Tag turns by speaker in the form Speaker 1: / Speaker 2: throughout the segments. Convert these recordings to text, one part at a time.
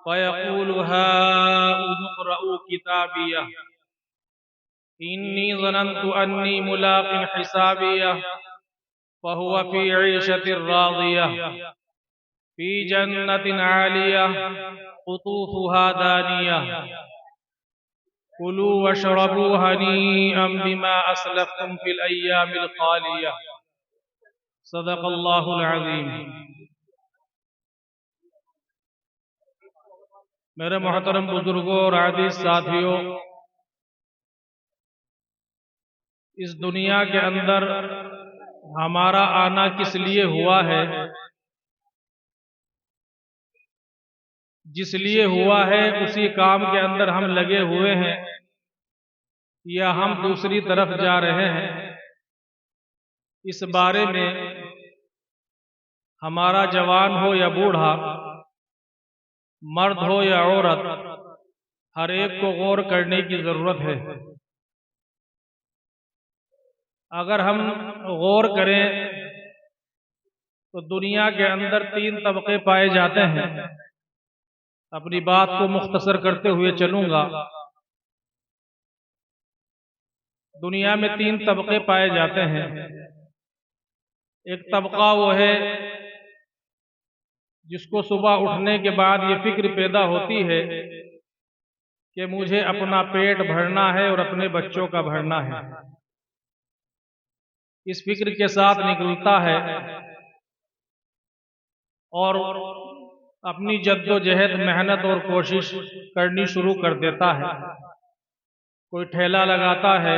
Speaker 1: فيقول هاؤم اقرءوا كتابيه إني ظننت أني ملاق حسابيه فهو في عيشة راضية في جنة عالية قطوفها دانية كلوا واشربوا هنيئا بما أسلفتم في الأيام الخالية صدق الله العظيم۔ میرے محترم بزرگوں اور عزیز ساتھیوں، اس دنیا کے اندر ہمارا آنا کس لیے ہوا ہے؟ جس لیے ہوا ہے اسی کام کے اندر ہم لگے ہوئے ہیں یا ہم دوسری طرف جا رہے ہیں؟ اس بارے میں ہمارا جوان ہو یا بوڑھا، مرد ہو یا عورت، ہر ایک کو غور کرنے کی ضرورت ہے۔ اگر ہم غور کریں تو دنیا کے اندر 3 طبقے پائے جاتے ہیں۔ اپنی بات کو مختصر کرتے ہوئے چلوں گا۔ دنیا میں 3 طبقے پائے جاتے ہیں۔ ایک طبقہ وہ ہے جس کو صبح اٹھنے کے بعد یہ فکر پیدا ہوتی ہے کہ مجھے اپنا پیٹ بھرنا ہے اور اپنے بچوں کا بھرنا ہے۔ اس فکر کے ساتھ نکلتا ہے اور اپنی جد و جہد، محنت اور کوشش کرنی شروع کر دیتا ہے۔ کوئی ٹھیلا لگاتا ہے،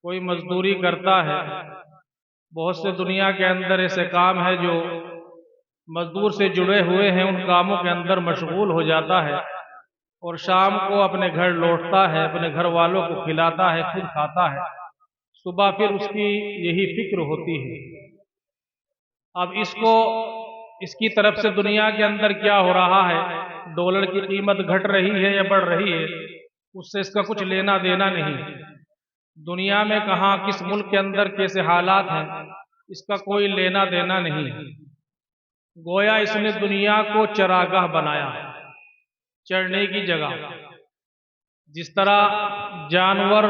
Speaker 1: کوئی مزدوری کرتا ہے۔ بہت سے دنیا کے اندر ایسے کام ہیں جو مزدور سے جڑے ہوئے ہیں، ان کاموں کے اندر مشغول ہو جاتا ہے اور شام کو اپنے گھر لوٹتا ہے، اپنے گھر والوں کو کھلاتا ہے، خود کھاتا ہے۔ صبح پھر اس کی یہی فکر ہوتی ہے۔ اب اس کی طرف سے دنیا کے اندر کیا ہو رہا ہے؟ ڈالر کی قیمت گھٹ رہی ہے یا بڑھ رہی ہے، اس سے اس کا کچھ لینا دینا نہیں۔ دنیا میں کہاں، کس ملک کے اندر کیسے حالات ہیں، اس کا کوئی لینا دینا نہیں۔ گویا اس نے دنیا کو چراگاہ بنایا، چرنے کی جگہ۔ جس طرح جانور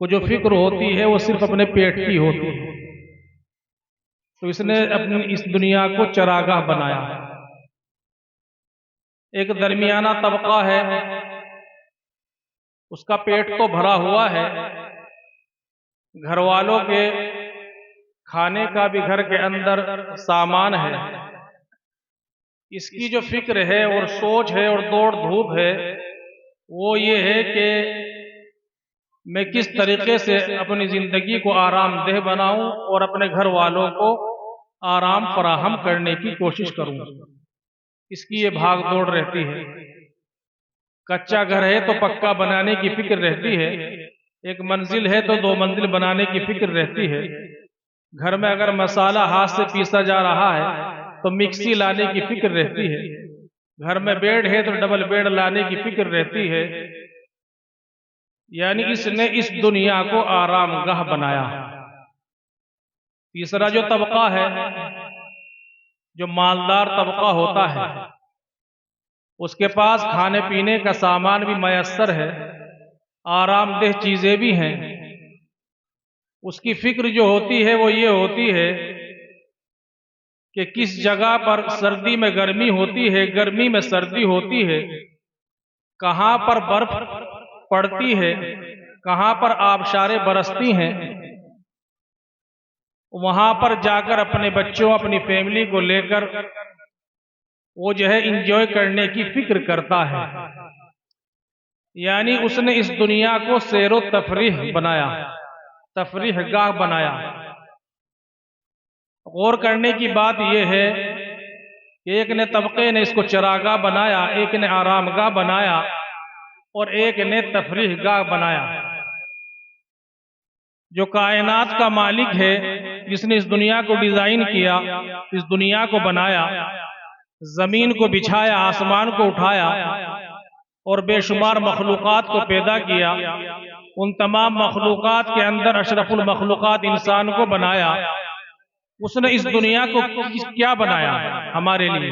Speaker 1: کو جو فکر ہوتی ہے وہ صرف اپنے پیٹ کی ہوتی ہے، تو اس نے اپنی اس دنیا کو چراگاہ بنایا۔ ایک درمیانہ طبقہ ہے، اس کا پیٹ تو بھرا ہوا ہے، گھر والوں کے کھانے کا بھی گھر کے اندر سامان ہے۔ اس کی جو فکر ہے اور سوچ ہے اور دوڑ دھوپ ہے وہ یہ ہے کہ میں کس طریقے سے اپنی زندگی کو آرام دہ بناؤں اور اپنے گھر والوں کو آرام فراہم کرنے کی کوشش کروں۔ اس کی یہ بھاگ دوڑ رہتی ہے۔ کچا گھر ہے تو پکا بنانے کی فکر رہتی ہے، ایک منزل ہے تو 2 منزل بنانے کی فکر رہتی ہے۔ گھر میں اگر مسالہ ہاتھ سے پیسا جا رہا ہے تو مکسی لانے کی فکر رہتی ہے۔ گھر میں بیڈ ہے تو ڈبل بیڈ لانے کی فکر رہتی ہے۔ یعنی اس نے اس دنیا کو آرام گاہ بنایا۔ تیسرا جو طبقہ ہے، جو مالدار طبقہ ہوتا ہے، اس کے پاس کھانے پینے کا سامان بھی میسر ہے، آرام دہ چیزیں بھی ہیں۔ اس کی فکر جو ہوتی ہے وہ یہ ہوتی ہے کہ کس جگہ پر سردی میں گرمی ہوتی ہے، گرمی میں سردی ہوتی ہے، کہاں پر برف پڑتی ہے، کہاں پر آبشاریں برستی ہیں، وہاں پر جا کر اپنے بچوں، اپنی فیملی کو لے کر وہ جو ہے انجوائے کرنے کی فکر کرتا ہے۔ یعنی اس نے اس دنیا کو سیر و تفریح بنایا، تفریح گاہ بنایا۔ غور کرنے کی بات یہ ہے کہ ایک نے طبقے نے اس کو چراگاہ بنایا، ایک نے آرام گاہ بنایا اور ایک نے تفریح گاہ بنایا۔ جو کائنات کا مالک ہے، جس نے اس دنیا کو ڈیزائن کیا، اس دنیا کو بنایا، زمین کو بچھایا، آسمان کو اٹھایا اور بے شمار مخلوقات کو پیدا کیا، ان تمام مخلوقات کے اندر اشرف المخلوقات انسان کو بنایا۔ اس نے اس دنیا کو کیا بنایا ہمارے لیے؟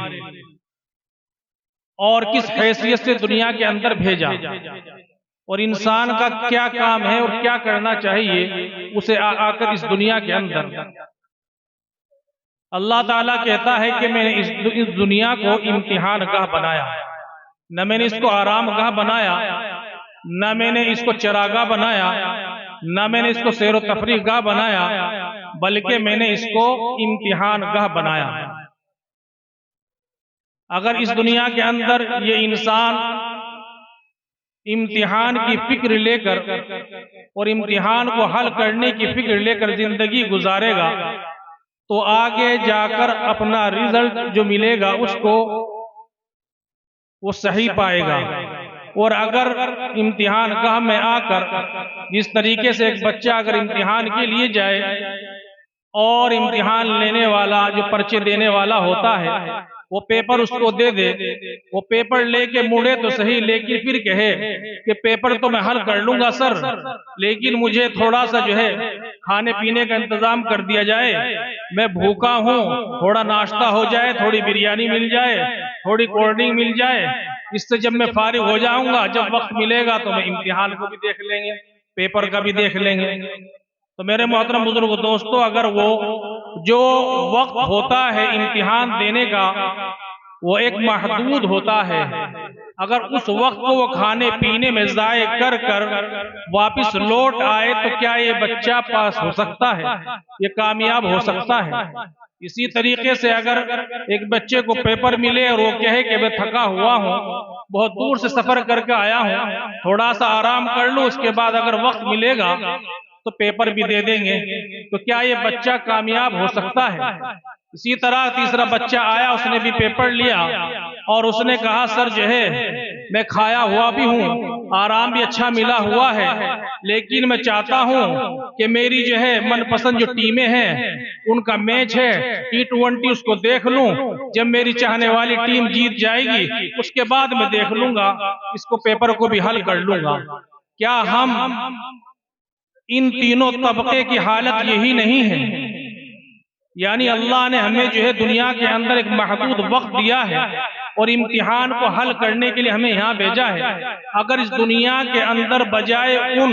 Speaker 1: اور کس حیثیت سے دنیا کے اندر بھیجا، اور انسان کا کیا کام ہے اور کیا کرنا چاہیے اسے آ کر اس دنیا کے اندر۔ اللہ تعالیٰ کہتا ہے کہ میں نے اس دنیا کو امتحان گاہ بنایا، نہ میں نے اس کو آرام گاہ بنایا، نہ میں نے اس کو چراگاہ بنایا، نہ میں نے اس کو سیر و تفریح گاہ بنایا، بلکہ میں نے اس کو امتحان گاہ بنایا۔ اگر اس دنیا کے اندر یہ انسان امتحان کی فکر لے کر اور امتحان کو حل کرنے کی فکر لے کر زندگی گزارے گا تو آگے جا کر اپنا رزلٹ جو ملے گا اس کو وہ صحیح پائے گا۔ اور اگر امتحان گاہ میں آ کر جس طریقے سے ایک بچہ اگر امتحان کے لیے جائے اور امتحان لینے والا جو پرچے دینے والا ہوتا ہے وہ پیپر اس کو دے دے، وہ پیپر لے کے مڑے تو صحیح، لیکن پھر کہے کہ پیپر تو میں حل کر لوں گا سر، لیکن مجھے تھوڑا سا جو ہے کھانے پینے کا انتظام کر دیا جائے، میں بھوکا ہوں، تھوڑا ناشتہ ہو جائے، تھوڑی بریانی مل جائے، تھوڑی کولڈ ڈرنک مل جائے، اس سے جب میں فارغ ہو جاؤں گا، جب وقت ملے گا تو میں امتحان کو بھی دیکھ لیں گے، پیپر کا بھی دیکھ لیں گے۔ تو میرے محترم بزرگ دوستو، اگر وہ جو وقت ہوتا ہے امتحان دینے کا وہ ایک محدود ہوتا ہے، اگر اس وقت کو وہ کھانے پینے میں ضائع کر کر واپس لوٹ آئے تو کیا یہ بچہ پاس ہو سکتا ہے؟ یہ کامیاب ہو سکتا ہے؟ اسی طریقے سے اگر ایک بچے کو پیپر ملے اور وہ کہے کہ میں تھکا ہوا ہوں، بہت دور سے سفر کر کے آیا ہوں، تھوڑا سا آرام کر لوں، اس کے بعد اگر وقت ملے گا تو پیپر بھی دے دیں گے، تو کیا یہ بچہ کامیاب ہو سکتا ہے؟ اسی طرح تیسرا بچہ آیا، اس نے بھی پیپر لیا اور اس نے کہا سر جو ہے میں کھایا ہوا بھی ہوں، آرام بھی اچھا ملا ہوا ہے، لیکن میں چاہتا ہوں کہ میری جو ہے من پسند جو ٹیمیں ہیں ان کا میچ ہے T20 اس کو دیکھ لوں، جب میری چاہنے والی ٹیم جیت جائے گی اس کے بعد میں دیکھ لوں گا، اس کو پیپر کو بھی حل کر لوں گا۔ کیا ہم ان تینوں طبقے کی حالت یہی نہیں ہے؟ یعنی اللہ نے ہمیں جو ہے دنیا کے اندر ایک محدود وقت دیا ہے اور امتحان کو حل کرنے کے لیے ہمیں یہاں بھیجا ہے۔ اگر اس دنیا کے اندر بجائے ان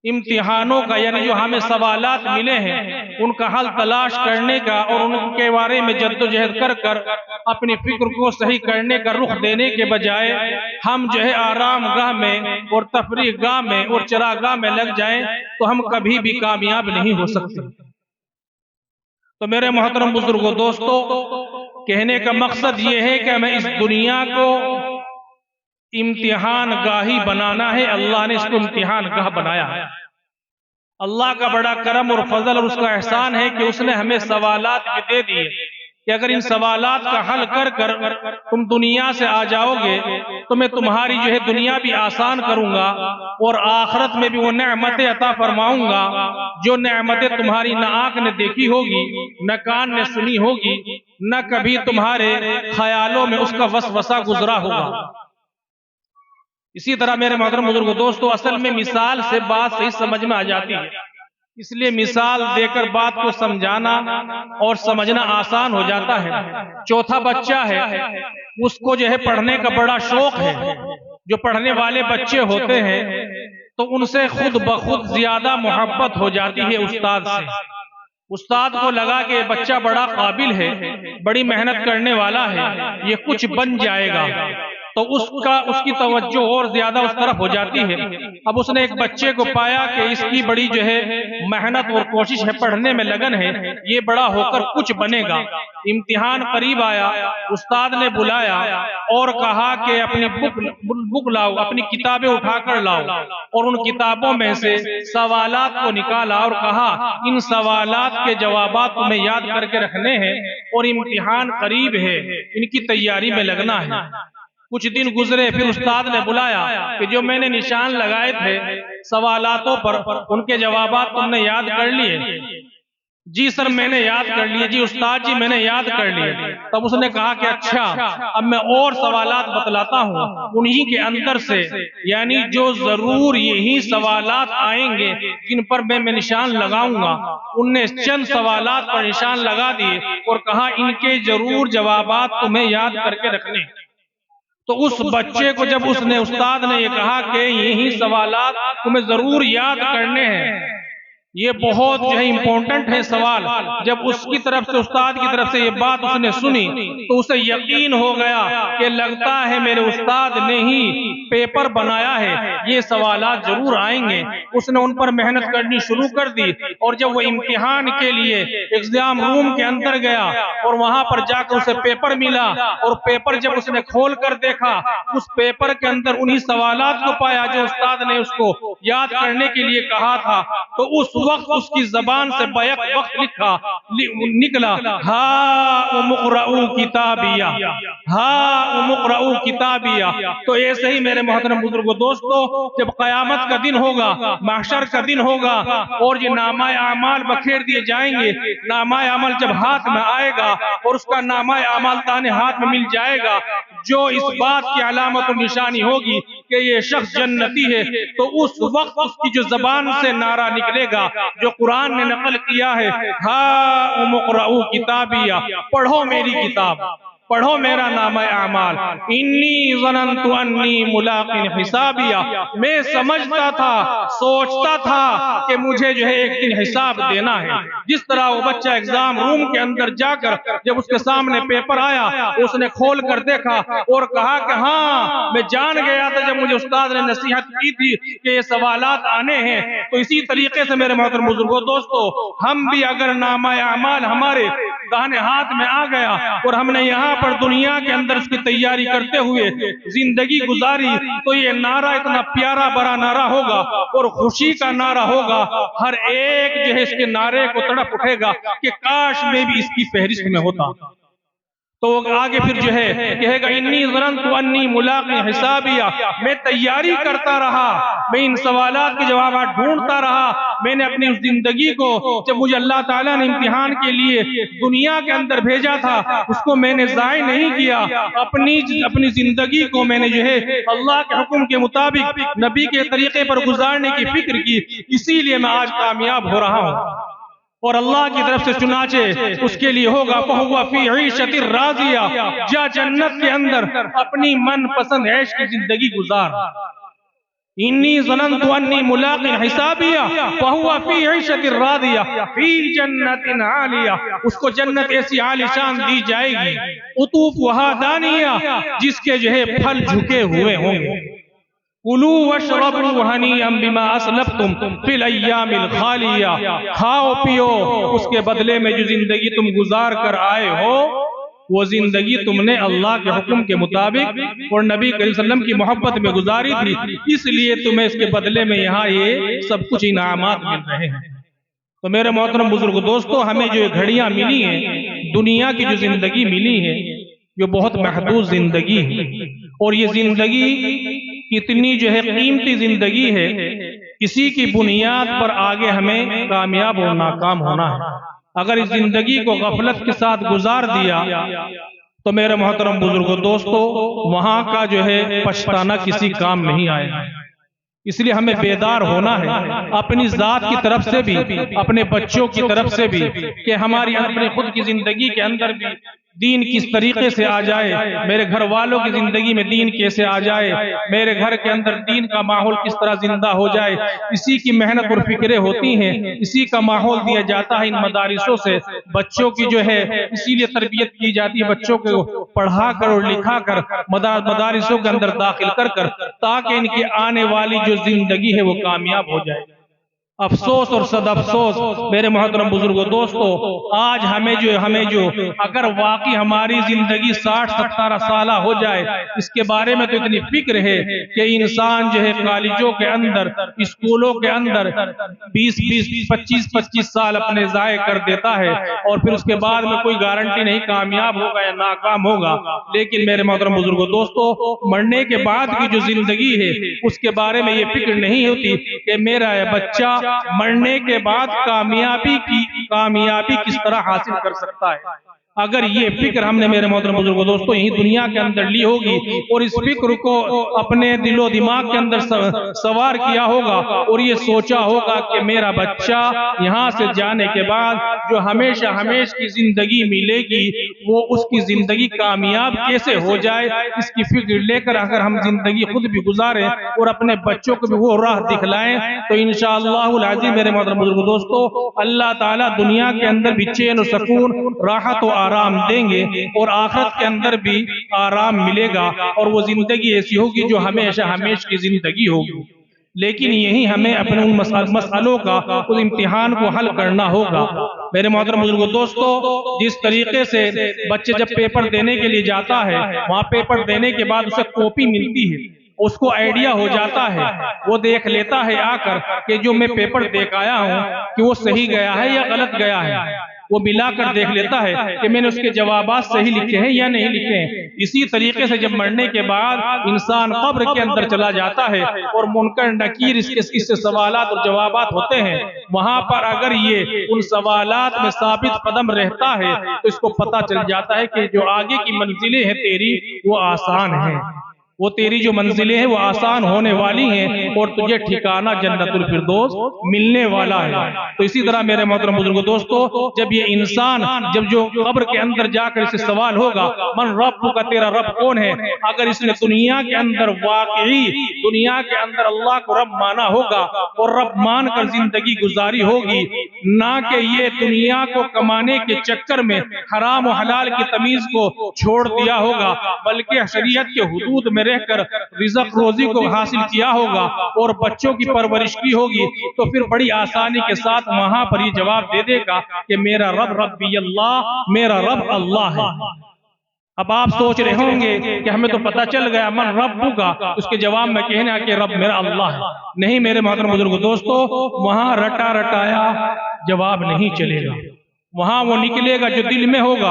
Speaker 1: امتحانوں کا، یعنی جو ہمیں سوالات ملے ہیں ان کا حل تلاش کرنے کا اور ان کے بارے میں جدوجہد کر کر اپنی فکر کو صحیح کرنے کا رخ دینے کے بجائے ہم جو ہے آرام گاہ میں اور تفریح گاہ میں اور چراگاہ میں لگ جائیں تو ہم کبھی بھی کامیاب نہیں ہو سکتے۔ تو میرے محترم بزرگوں دوستو، کہنے کا مقصد یہ ہے کہ ہمیں اس دنیا کو امتحان گاہی بنانا ہے۔ اللہ نے اس کو امتحان گاہ بنایا ہے۔ اللہ کا بڑا کرم اور فضل اور اس کا احسان ہے کہ اس نے ہمیں سوالات بھی دے دیے کہ اگر ان سوالات کا حل کر کر تم دنیا سے آ جاؤ گے تو میں تمہاری جو ہے دنیا بھی آسان کروں گا اور آخرت میں بھی وہ نعمتیں عطا فرماؤں گا جو نعمتیں تمہاری نہ آنکھ نے دیکھی ہوگی، نہ کان نے سنی ہوگی، نہ کبھی تمہارے خیالوں میں اس کا وسوسہ گزرا ہوگا۔ اسی طرح میرے محترم بزرگوں دوستو، اصل میں مثال سے بات صحیح سمجھ میں آ جاتی ہے، اس لیے مثال دے کر بات کو سمجھانا اور سمجھنا آسان ہو جاتا ہے۔ چوتھا بچہ ہے، اس کو جو ہے پڑھنے کا بڑا شوق ہے۔ جو پڑھنے والے بچے ہوتے ہیں تو ان سے خود بخود زیادہ محبت ہو جاتی ہے استاد سے۔ استاد کو لگا کہ یہ بچہ بڑا قابل ہے، بڑی محنت کرنے والا ہے، یہ کچھ بن جائے گا، تو اس کی توجہ اور زیادہ اس طرف ہو جاتی ہے۔ اب اس نے ایک بچے کو پایا کہ اس کی بڑی جو ہے محنت اور کوشش ہے، پڑھنے میں لگن ہے، یہ بڑا ہو کر کچھ بنے گا۔ امتحان قریب آیا، استاد نے بلایا اور کہا کہ اپنی بک لاؤ، اپنی کتابیں اٹھا کر لاؤ، اور ان کتابوں میں سے سوالات کو نکالا اور کہا ان سوالات کے جوابات تمہیں یاد کر کے رکھنے ہیں اور امتحان قریب ہے، ان کی تیاری میں لگنا ہے۔ کچھ دن گزرے، پھر استاد نے بلایا کہ جو میں نے نشان لگائے تھے سوالاتوں پر ان کے جوابات تم نے یاد کر لیے؟ جی سر میں نے یاد کر لیے۔ جی استاد جی میں نے یاد کر لیے۔ تب اس نے کہا کہ اچھا اب میں اور سوالات بتلاتا ہوں، انہی کے اندر سے یعنی جو ضرور یہی سوالات آئیں گے جن پر میں نشان لگاؤں گا، ان نے چند سوالات پر نشان لگا دیے اور کہا ان کے ضرور جوابات تمہیں یاد کر کے رکھنے۔ تو اس بچے کو جب اس نے استاد نے یہ کہا کہ یہی سوالات تمہیں ضرور یاد کرنے ہیں، یہ بہت جو ہے امپورٹنٹ ہے سوال، جب اس کی طرف سے استاد کی طرف سے یہ بات اس نے سنی تو اسے یقین ہو گیا کہ لگتا ہے میرے استاد نے ہی پیپر بنایا ہے، یہ سوالات ضرور آئیں گے۔ اس نے ان پر محنت کرنی شروع کر دی، اور جب وہ امتحان کے لیے ایگزام روم کے اندر گیا اور وہاں پر جا کر اسے پیپر ملا، اور پیپر جب اس نے کھول کر دیکھا، اس پیپر کے اندر انہی سوالات کو پایا جو استاد نے اس کو یاد کرنے کے لیے کہا تھا، تو اس وقت اس کی زبان سے بیک وقت نکلا ہا مقرؤ کتابیہ، ہا مقرؤ کتابیہ۔ تو ایسے ہی میرے محترم بزرگوں دوستو، جب قیامت کا دن ہوگا، محشر کا دن ہوگا، اور یہ نامہ اعمال بکھیر دیے جائیں گے، نامہ اعمال جب ہاتھ میں آئے گا اور اس کا نامہ اعمال تانے ہاتھ میں مل جائے گا، جو اس بات کی علامت و نشانی ہوگی کہ یہ شخص جنتی ہے، تو اس وقت اس کی جو زبان سے نعرہ نکلے گا جو قرآن نے نقل کیا ہے، ہا مقرؤ کتابیہ، پڑھو میری کتاب، پڑھو میرا نامہ اعمال، انی ظننت انی ملاق حسابیہ، میں سمجھتا تھا، سوچتا تھا کہ مجھے جو ہے ایک دن حساب دینا ہے۔ جس طرح وہ بچہ ایگزام روم کے اندر جا کر جب اس کے سامنے پیپر آیا، اس نے کھول کر دیکھا اور کہا کہ ہاں میں جان گیا تھا جب مجھے استاد نے نصیحت کی تھی کہ یہ سوالات آنے ہیں۔ تو اسی طریقے سے میرے محترم بزرگوں دوستو، ہم بھی اگر نامہ اعمال ہمارے داہنے ہاتھ میں آ گیا اور ہم نے یہاں پر دنیا کے اندر اس کی تیاری کرتے ہوئے زندگی گزاری، تو یہ نعرہ اتنا پیارا بڑا نعرہ ہوگا اور خوشی کا نعرہ ہوگا، ہر ایک جو ہے اس کے نعرے کو تڑپ اٹھے گا کہ کاش میں بھی اس کی فہرست میں ہوتا۔ تو آگے پھر جو ہے کہے گا انی ظننت انی ملاق حسابیہ، میں تیاری کرتا رہا، میں ان سوالات کے جوابات ڈھونڈتا رہا، میں نے اپنی اس زندگی کو، جب مجھے اللہ تعالیٰ نے امتحان کے لیے دنیا کے اندر بھیجا تھا، اس کو میں نے ضائع نہیں کیا، اپنی زندگی کو میں نے جو ہے اللہ کے حکم کے مطابق نبی کے طریقے پر گزارنے کی فکر کی، اسی لیے میں آج کامیاب ہو رہا ہوں۔ اور اللہ کی طرف سے چنانچہ اس کے لیے ہوگا فَهُوَ فِي عِيشَةٍ رَاضِيَةٍ، جا جنت کے اندر اپنی من پسند عیش کی زندگی گزار۔ انی ظننت انی ملاق حسابیہ فَهُوَ فِي عِيشَةٍ رَاضِيَةٍ فِي جَنَّةٍ عَالِيَةٍ، اس کو جنت ایسی عالی شان دی جائے گی، قُطُوفُهَا دَانِیَةٌ، جس کے جو ہے پھل جھکے ہوئے ہوں گے۔ کُلُوا وَاشْرَبُوا ہَنِیئًا بِمَا أَسْلَفْتُمْ فِی الْأَیَّامِ الْخَالِیَّہ، کھاؤ پیو، اس کے بدلے میں جو زندگی تم گزار کر آئے ہو، وہ زندگی تم نے اللہ کے حکم کے مطابق اور نبی کریم صلی اللہ علیہ وسلم کی محبت میں گزاری تھی، اس لیے تمہیں اس کے بدلے میں یہاں یہ سب کچھ انعامات مل رہے ہیں۔ تو میرے محترم بزرگ دوستو، ہمیں جو گھڑیاں ملی ہیں، دنیا کی جو زندگی ملی ہے، یہ بہت محدود زندگی ہے، اور یہ زندگی اتنی جو ہے قیمتی زندگی ہے، اسی کی بنیاد پر آگے ہمیں کامیاب اور ناکام ہونا ہے۔ اگر اس زندگی کو غفلت کے ساتھ گزار دیا تو میرے محترم بزرگوں دوستو، وہاں کا جو ہے پچھتانا کسی کام نہیں آئے گا۔ اس لیے ہمیں بیدار ہونا ہے، اپنی ذات کی طرف سے بھی، اپنے بچوں کی طرف سے بھی، کہ ہماری اپنے خود کی زندگی کے اندر بھی دین کس طریقے سے آ جائے، میرے گھر والوں کی زندگی میں دین کیسے آ جائے، میرے گھر کے اندر دین کا ماحول کس طرح زندہ ہو جائے، اسی کی محنت اور فکریں ہوتی ہیں، اسی کا ماحول دیا جاتا ہے ان مدارسوں سے، بچوں کی جو ہے اسی لیے تربیت کی جاتی ہے، بچوں کو پڑھا کر اور لکھا کر مدارسوں کے اندر داخل کر کر، تاکہ ان کی آنے والی جو زندگی ہے وہ کامیاب ہو جائے۔ افسوس اور صد افسوس میرے محترم بزرگوں دوستو، آج ہمیں جو اگر واقعی ہماری زندگی 60-70 سالہ ہو جائے، اس کے بارے میں تو اتنی فکر ہے کہ انسان جو ہے کالجوں کے اندر، اسکولوں کے اندر 20-25 سال اپنے ضائع کر دیتا ہے، اور پھر اس کے بعد میں کوئی گارنٹی نہیں کامیاب ہوگا یا ناکام ہوگا۔ لیکن میرے محترم بزرگوں دوستو، مرنے کے بعد کی جو زندگی ہے، اس کے بارے میں یہ فکر نہیں ہوتی کہ میرا بچہ مرنے کے بعد کامیابی کس طرح حاصل کر سکتا ہے۔ اگر یہ فکر ہم نے میرے محترم بزرگوں دوستو یہی دنیا کے اندر لی ہوگی اور اس فکر کو اپنے دل و دماغ کے اندر سوار کیا ہوگا اور یہ سوچا ہوگا کہ میرا بچہ یہاں سے جانے کے بعد جو ہمیشہ کی زندگی ملے گی وہ اس کی زندگی کامیاب کیسے ہو جائے، اس کی فکر لے کر اگر ہم زندگی خود بھی گزاریں اور اپنے بچوں کو بھی وہ راہ دکھلائیں تو انشاءاللہ العزیز میرے محترم بزرگوں دوستو اللہ تعالیٰ دنیا کے اندر بھی چین و سکون، راحت و آرام دیں گے اور آخرت کے اندر بھی آرام ملے گا اور وہ زندگی ایسی ہوگی جو ہمیشہ کی زندگی ہوگی۔ لیکن یہی ہمیں اپنے ان مسئلوں کا اس امتحان کو حل کرنا ہوگا۔ میرے محترم بزرگوں دوستو جس طریقے سے بچے جب پیپر دینے کے لیے جاتا ہے وہاں پیپر دینے کے بعد اسے کاپی ملتی ہے، اس کو آئیڈیا ہو جاتا ہے، وہ دیکھ لیتا ہے آ کر کہ جو میں پیپر دیکھ آیا ہوں کہ وہ صحیح گیا ہے یا غلط گیا ہے، وہ ملا کر دیکھ لیتا ہے کہ میں نے اس کے جوابات صحیح لکھے ہیں یا نہیں لکھے ہیں۔ اسی طریقے سے جب مرنے کے بعد انسان قبر کے اندر چلا جاتا ہے اور منکر نکیر اس سے سوالات اور جوابات ہوتے ہیں، وہاں پر اگر یہ ان سوالات میں ثابت قدم رہتا ہے تو اس کو پتہ چل جاتا ہے کہ جو آگے کی منزلیں ہیں تیری وہ آسان ہیں، وہ تیری جو منزلیں ہیں وہ آسان ہونے والی ہیں اور تجھے ٹھکانہ جنت الفردوس ملنے والا ہے۔ تو اسی طرح میرے محترم بزرگوں دوستو جب یہ انسان جب جو قبر کے اندر جا کر اسے سوال ہوگا من رب کا تیرا رب کون ہے، اگر اس نے دنیا کے اندر واقعی دنیا کے اندر اللہ کو رب مانا ہوگا اور رب مان کر زندگی گزاری ہوگی، نہ کہ یہ دنیا کو کمانے کے چکر میں حرام و حلال کی تمیز کو چھوڑ دیا ہوگا بلکہ شریعت کے حدود میں رہ کر رزق روزی کو حاصل کیا ہوگا اور بچوں کی پرورش کی ہوگی، تو پھر بڑی آسانی کے ساتھ وہاں پر یہ جواب دے دے گا کہ میرا رب ربی اللہ، میرا رب اللہ ہے۔ اب آپ سوچ رہے ہوں گے کہ ہمیں تو پتہ چل گیا من ربو کا، اس کے جواب میں کہنا کہ رب میرا اللہ ہے۔ نہیں میرے محترم بزرگوں دوستو وہاں رٹا رٹایا جواب نہیں چلے گا، وہاں وہ نکلے گا جو دل میں ہوگا،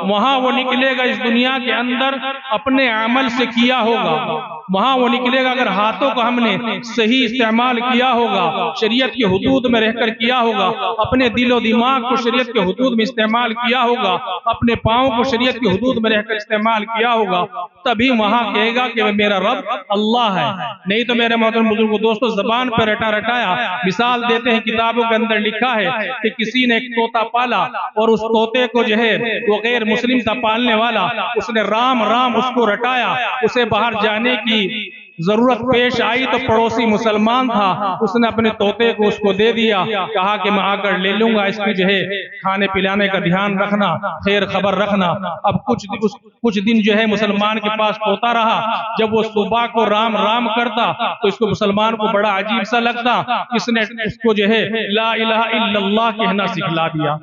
Speaker 1: وہاں وہ نکلے گا اس دنیا کے اندر اپنے عمل سے کیا ہوگا، وہاں وہ نکلے گا اگر ہاتھوں کو ہم نے صحیح استعمال کیا ہوگا، شریعت کے حدود میں رہ کر کیا ہوگا، اپنے دل و دماغ کو شریعت کے حدود میں استعمال کیا ہوگا، اپنے پاؤں کو شریعت کے حدود میں رہ کر استعمال کیا ہوگا، تبھی وہاں کہے گا کہ میرا رب اللہ ہے۔ نہیں تو میرے محترم بزرگوں دوستو زبان پر رٹا رٹایا مثال دیتے ہیں، کتابوں کے اندر لکھا ہے کہ کسی نے ایک طوطا پالا اور اس طوطے کو جو ہے وہ غیر مسلم تھا پالنے والا، اس نے رام رام اس کو رٹایا، اسے باہر جانے کی ضرورت پیش آئی تو پڑوسی مسلمان تھا، اس نے اپنے طوطے کو اس کو دے دیا، کہا کہ میں آ کر لے لوں گا، اس کی جو ہے کھانے پلانے کا دھیان رکھنا، خیر خبر رکھنا۔ اب کچھ دن جو ہے مسلمان کے پاس طوطا رہا، جب وہ صبح کو رام رام کرتا تو اس کو مسلمان کو بڑا عجیب سا لگتا، اس نے اس کو جو ہے لا الہ الا اللہ کہنا سکھلا دیا۔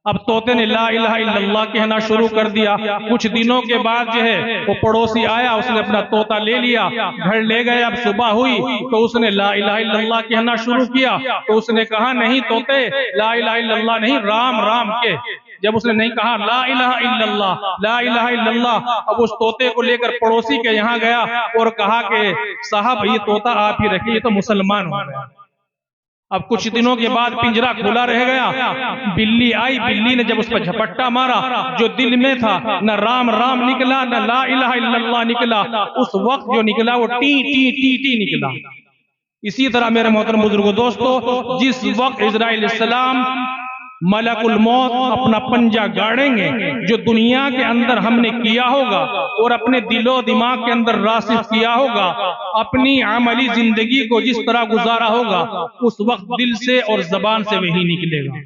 Speaker 1: اب طوطے نے لا الہ الا اللہ کہنا شروع کر دیا، کچھ دنوں کے بعد جو ہے وہ پڑوسی آیا، اس نے اپنا طوطا لے لیا، گھر لے گئے، اب صبح ہوئی تو اس نے لا الہ الا اللہ کہنا شروع کیا، تو اس نے کہا نہیں طوطے لا الہ الا اللہ نہیں رام رام کے۔ جب اس نے نہیں کہا لا الہ الا اللہ لا الہ الا اللہ، اب اس طوطے کو لے کر پڑوسی کے یہاں گیا اور کہا کہ صاحب یہ طوطا آپ ہی رکھیے، یہ تو مسلمان ہو گیا۔ اب کچھ دنوں کے بعد پنجرہ کھلا رہ گیا، بلی آئی، بلی نے جب اس پر جھپٹا مارا، جو دل میں تھا نہ رام رام نکلا نہ لا الہ الا اللہ نکلا، اس وقت جو نکلا وہ ٹی ٹی ٹی ٹی نکلا۔ اسی طرح میرے محترم بزرگوں دوستو جس وقت اسرائیل السلام ملک الموت اپنا پنجہ گاڑیں گے، جو دنیا کے اندر ہم نے کیا ہوگا اور اپنے دل و دماغ کے اندر راسخ کیا ہوگا، اپنی عملی زندگی کو جس طرح گزارا ہوگا، اس وقت دل سے اور زبان سے وہی نکلے گا۔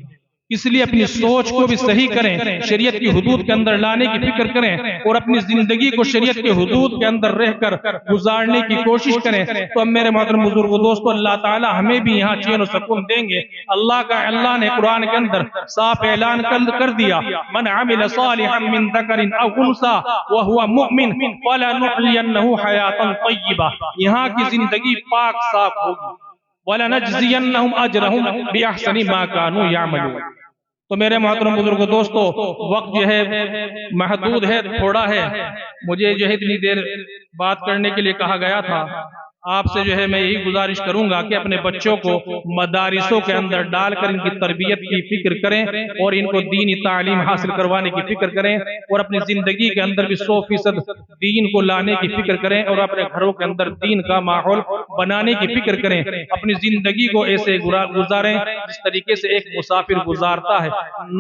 Speaker 1: اس لیے اپنی سوچ کو بھی صحیح کریں، شریعت کی حدود کے اندر لانے کی فکر کریں اور اپنی زندگی کو شریعت کے حدود کے اندر رہ کر گزارنے کی کوشش کریں، تو اب میرے محترم بزرگوں دوستو اللہ تعالی ہمیں بھی یہاں چین و سکون دیں گے۔ اللہ نے قرآن کے اندر صاف اعلان کر دیا، من عمل صالحا من ذکر او انثى وهو مؤمن فلنحيينه حیاتا طیبہ، یہاں کی زندگی پاک صاف ہوگی، وَلَنَجْزِيَنَّهُمْ أَجْرَهُمْ بِأَحْسَنِ مَا كَانُوا يَعْمَلُونَ۔ تو میرے محترم بزرگوں دوستو وقت جو ہے محدود ہے، تھوڑا ہے، مجھے جو ہے اتنی دیر بات کرنے کے لیے کہا گیا تھا، آپ سے جو ہے میں یہی گزارش کروں گا کہ اپنے بچوں کو مدارسوں کے اندر ڈال کر ان کی تربیت کی فکر کریں اور ان کو دینی تعلیم حاصل کروانے کی فکر کریں اور اپنی زندگی کے اندر بھی 100% دین کو لانے کی فکر کریں اور اپنے گھروں کے اندر دین کا ماحول بنانے کی فکر کریں. اپنی زندگی کو ایسے گزاریں جس طریقے سے ایک مسافر گزارتا ہے,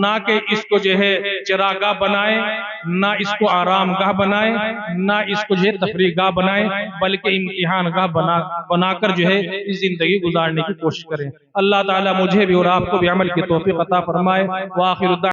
Speaker 1: نہ کہ اس کو جو ہے چراگاہ بنائیں, نہ اس کو آرام گاہ بنائیں, نہ اس کو جو ہے تفریح گاہ بنائیں, بلکہ امتحان گاہ بنا کر جو ہے اس زندگی گزارنے کی کوشش کریں. اللہ تعالیٰ مجھے بھی اور آپ کو بھی عمل کی توفیق عطا فرمائے. وآخر